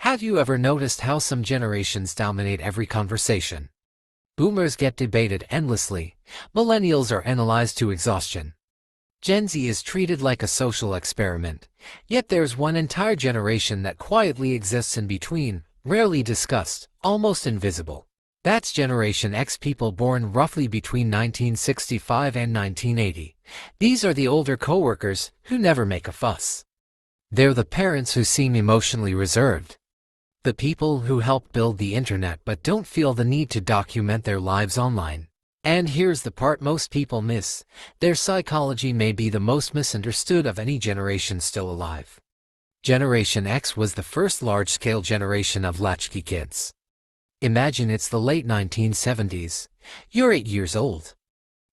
Have you ever noticed how some generations dominate every conversation? Boomers get debated endlessly, millennials are analyzed to exhaustion. Gen Z is treated like a social experiment, yet there's one entire generation that quietly exists in between, rarely discussed, almost invisible. That's Generation X, people born roughly between 1965 and 1980. These are the older coworkers who never make a fuss. They're the parents who seem emotionally reserved. The people who helped build the internet but don't feel the need to document their lives online. And here's the part most people miss: their psychology may be the most misunderstood of any generation still alive. Generation X was the first large-scale generation of latchkey kids. Imagine it's the late 1970s. You're 8 years old.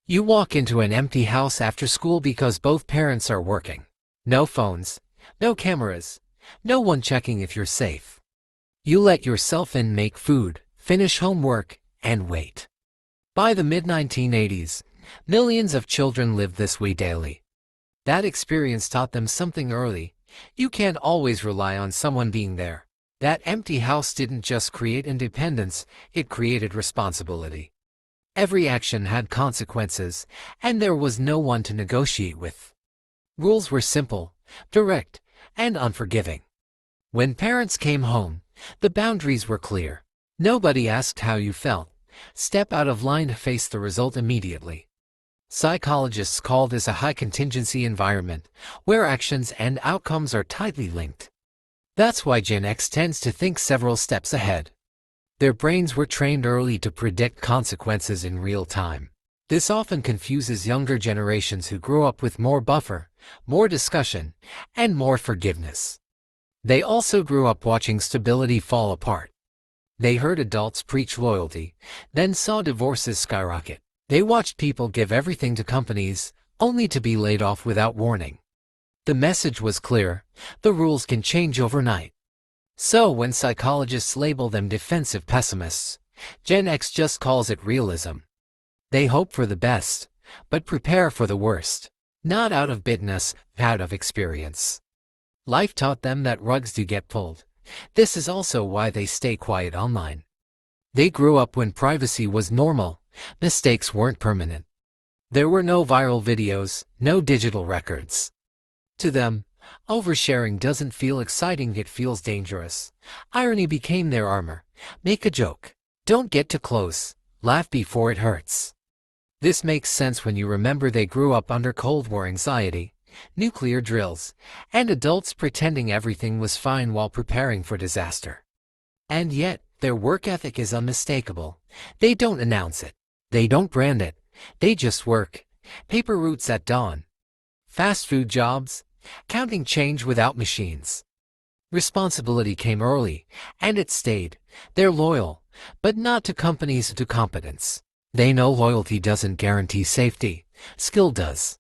You walk into an empty house after school because both parents are working. No phones, no cameras, no one checking if you're safe. You let yourself in, make food, finish homework, and wait. By the mid-1980s, millions of children lived this way daily. That experience taught them something early: you can't always rely on someone being there. That empty house didn't just create independence, it created responsibility. Every action had consequences, and there was no one to negotiate with. Rules were simple, direct, and unforgiving. When parents came home, the boundaries were clear. Nobody asked how you felt. Step out of line to face the result immediately. Psychologists call this a high-contingency environment, where actions and outcomes are tightly linked. That's why Gen X tends to think several steps ahead. Their brains were trained early to predict consequences in real time. This often confuses younger generations who grew up with more buffer, more discussion, and more forgiveness. They also grew up watching stability fall apart. They heard adults preach loyalty, then saw divorces skyrocket. They watched people give everything to companies, only to be laid off without warning. The message was clear: the rules can change overnight. So when psychologists label them defensive pessimists, Gen X just calls it realism. They hope for the best, but prepare for the worst. Not out of bitterness, out of experience. Life taught them that rugs do get pulled. This is also why they stay quiet online. They grew up when privacy was normal, mistakes weren't permanent. There were no viral videos, no digital records. To them, oversharing doesn't feel exciting, it feels dangerous. Irony became their armor. Make a joke. Don't get too close. Laugh before it hurts. This makes sense when you remember they grew up under Cold War anxiety, nuclear drills, and adults pretending everything was fine while preparing for disaster. And yet, their work ethic is unmistakable. They don't announce it. They don't brand it. They just work. Paper routes at dawn. Fast food jobs. Counting change without machines. Responsibility came early, and it stayed. They're loyal, but not to companies, to competence. They know loyalty doesn't guarantee safety. Skill does.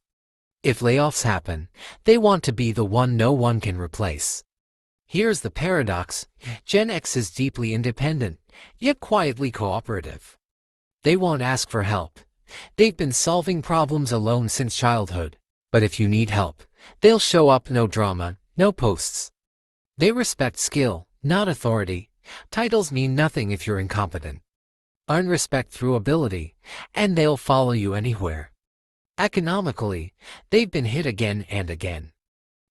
If layoffs happen, they want to be the one no one can replace. Here's the paradox: Gen X is deeply independent, yet quietly cooperative. They won't ask for help. They've been solving problems alone since childhood. But if you need help, they'll show up. No drama, no posts. They respect skill, not authority. Titles mean nothing if you're incompetent. Earn respect through ability, and they'll follow you anywhere. Economically, they've been hit again and again.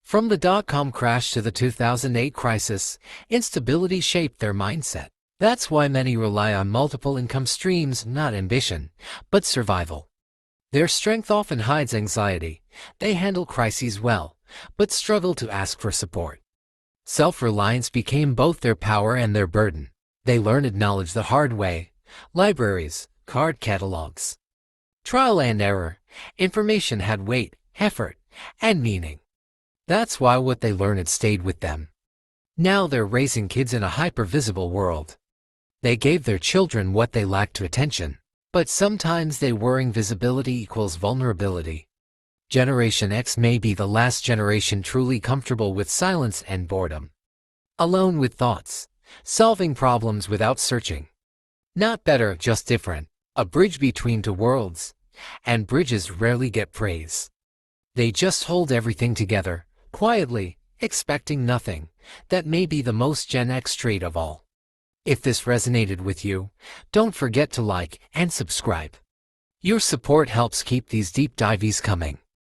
From the dot-com crash to the 2008 crisis, instability shaped their mindset. That's why many rely on multiple income streams, not ambition, but survival. Their strength often hides anxiety. They handle crises well, but struggle to ask for support. Self-reliance became both their power and their burden. They learned knowledge the hard way: libraries, card catalogs. Trial and error. Information had weight, effort, and meaning. That's why what they learned stayed with them. Now they're raising kids in a hyper-visible world. They gave their children what they lacked: attention. But sometimes they worrying visibility equals vulnerability. Generation X may be the last generation truly comfortable with silence and boredom. Alone with thoughts, solving problems without searching. Not better, just different. A bridge between two worlds. And bridges rarely get praise. They just hold everything together, quietly, expecting nothing. That may be the most Gen X trait of all. If this resonated with you, don't forget to like and subscribe. Your support helps keep these deep dives coming.